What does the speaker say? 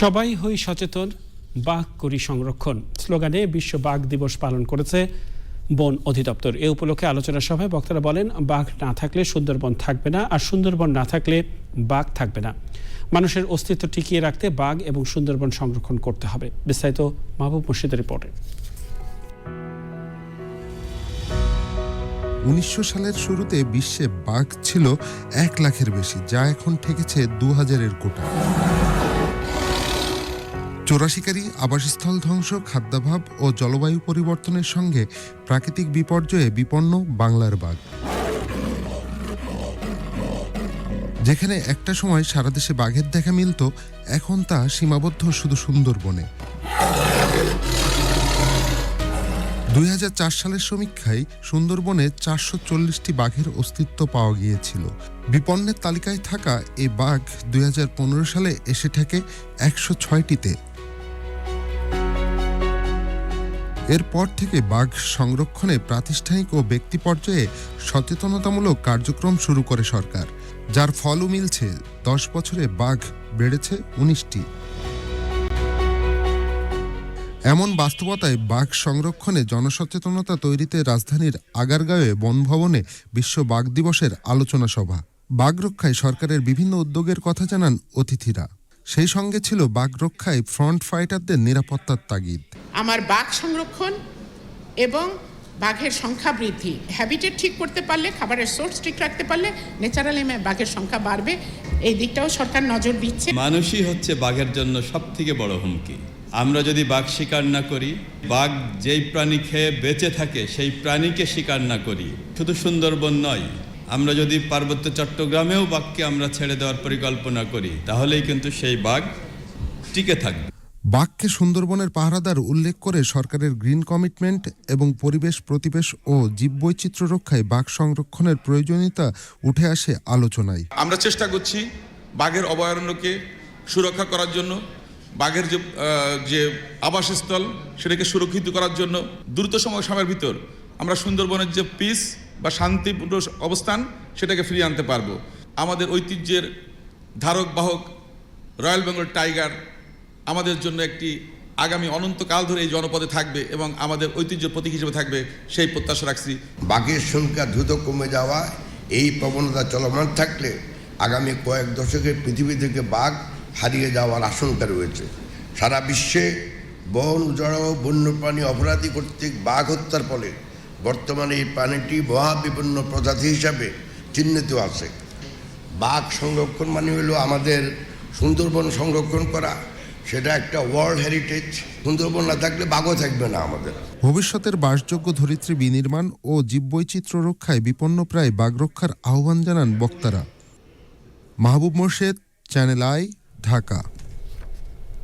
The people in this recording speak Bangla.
সবাই হই সচেতন, বাঘ করি সংরক্ষণ স্লোগানে বিশ্ব বাঘ দিবস পালন করেছে বন অধিদপ্তর। এ উপলক্ষে আলোচনা সভায় বক্তারা বলেন, বাঘ না থাকলে সুন্দরবন থাকবে না, আর সুন্দরবন না থাকলে বাঘ থাকবে না। মানুষের অস্তিত্ব টিকিয়ে রাখতে বাঘ এবং সুন্দরবন সংরক্ষণ করতে হবে। বিস্তারিত মাহবুব মুর্শিদের রিপোর্টে। ১৯০০ সালের শুরুতে বিশ্বে বাঘ ছিল ১ লাখের বেশি, যা এখন ঠেকেছে ২০০০-এর কোটা। চোরাশিকারী, আবাসস্থল ধ্বংস, খাদ্যাভাব ও জলবায়ু পরিবর্তনের সঙ্গে প্রাকৃতিক বিপর্যয়ে বিপন্ন বাংলার বাঘ। যেখানে একটা সময় সারা দেশে বাঘের দেখা মিলত, এখন তা সীমাবদ্ধ শুধু সুন্দরবনে। ২০০৪ সালের সমীক্ষায় সুন্দরবনে ৪৪০টি বাঘের অস্তিত্ব পাওয়া গিয়েছিল। বিপন্নের তালিকায় থাকা এই বাঘ ২০১৫ সালে এসে ঠেকে ১০৬টিতে। এরপর থেকে বাঘ সংরক্ষণে প্রাতিষ্ঠানিক ও ব্যক্তি পর্যায়ে সচেতনতামূলক কার্যক্রম শুরু করে সরকার, যার ফলও মিলছে। ১০ বছরে বাঘ বেড়েছে ১৯টি। এমন বাস্তবতায় বাঘ সংরক্ষণে জনসচেতনতা তৈরিতে রাজধানীর আগারগাঁওয়ে বনভবনে বিশ্ব বাঘ দিবসের আলোচনা সভা। বাঘ রক্ষায় সরকারের বিভিন্ন উদ্যোগের কথা জানান অতিথিরা। সেই সঙ্গে ছিল বাঘ রক্ষায় ফ্রন্ট ফাইটারদের নিরাপত্তার তাগিদ। আমার বাঘ সংরক্ষণ এবং বাঘের সংখ্যা বৃদ্ধি, হ্যাবিটেট ঠিক করতে পারলে, খাবারের সোর্স ঠিক রাখতে পারলে ন্যাচারালি বাঘের সংখ্যা বাড়বে। এই দিকটাও সরকার নজর দিচ্ছে। মানুষই হচ্ছে বাঘের জন্য সবথেকে বড় হুমকি। আমরা যদি বাঘ শিকার না করি, বাঘ যেই প্রাণী খেয়ে বেঁচে থাকে সেই প্রাণীকে শিকার না করি, শুধু সুন্দরবন নয়, আমরা যদি পার্বত্য চট্টগ্রামেও বাঘকে আমরা ছেড়ে দেওয়ার পরিকল্পনা করি, তাহলেই কিন্তু সেই বাঘ টিকে থাকবে। বাঘকে সুন্দরবনের পাহারাদার উল্লেখ করে সরকারের গ্রিন কমিটমেন্ট এবং পরিবেশ, প্রতিবেশ ও জীববৈচিত্র্য রক্ষায় বাঘ সংরক্ষণের প্রয়োজনীয়তা উঠে আসে আলোচনায়। আমরা চেষ্টা করছি বাঘের অভয়ারণ্যকে সুরক্ষা করার জন্য, বাঘের যে আবাসস্থল সেটাকে সুরক্ষিত করার জন্য দ্রুত সময়ের ভিতর আমরা সুন্দরবনের যে পিস বা শান্তিপূর্ণ অবস্থান সেটাকে ফিরিয়ে আনতে পারবো। আমাদের ঐতিহ্যের ধারক বাহক রয়্যাল বেঙ্গল টাইগার আমাদের জন্য একটি আগামী অনন্তকাল ধরে এই জনপদে থাকবে এবং আমাদের ঐতিহ্য প্রতীক হিসেবে থাকবে, সেই প্রত্যাশা রাখছি। বাঘের সংখ্যা দ্রুত কমে যাওয়া, এই প্রবণতা চলমান থাকলে আগামী কয়েক দশকে পৃথিবী থেকে বাঘ হারিয়ে যাওয়ার আশঙ্কা রয়েছে। সারা বিশ্বে বন উজাড় ও বন্যপ্রাণী অপরাধী কর্তৃক বাঘ হত্যার ফলে বর্তমানে এই প্রাণীটি মহাবিপন্ন প্রজাতি হিসাবে চিহ্নিত আছে। বাঘ সংরক্ষণ মানে হলো আমাদের সুন্দরবন সংরক্ষণ করা, সেটা একটা ওয়ার্ল্ড হেরিটেজ। সুন্দরবন না থাকলে বাঘও থাকবে না আমাদের। ভবিষ্যতের বাসযোগ্য ধরিত্রী বিনির্মাণ ও জীববৈচিত্র্য রক্ষায় বিপন্নপ্রায় বাঘ রক্ষার আহ্বান জানান বক্তারা। মাহবুব মুর্শিদ, চ্যানেল আই, ঢাকা।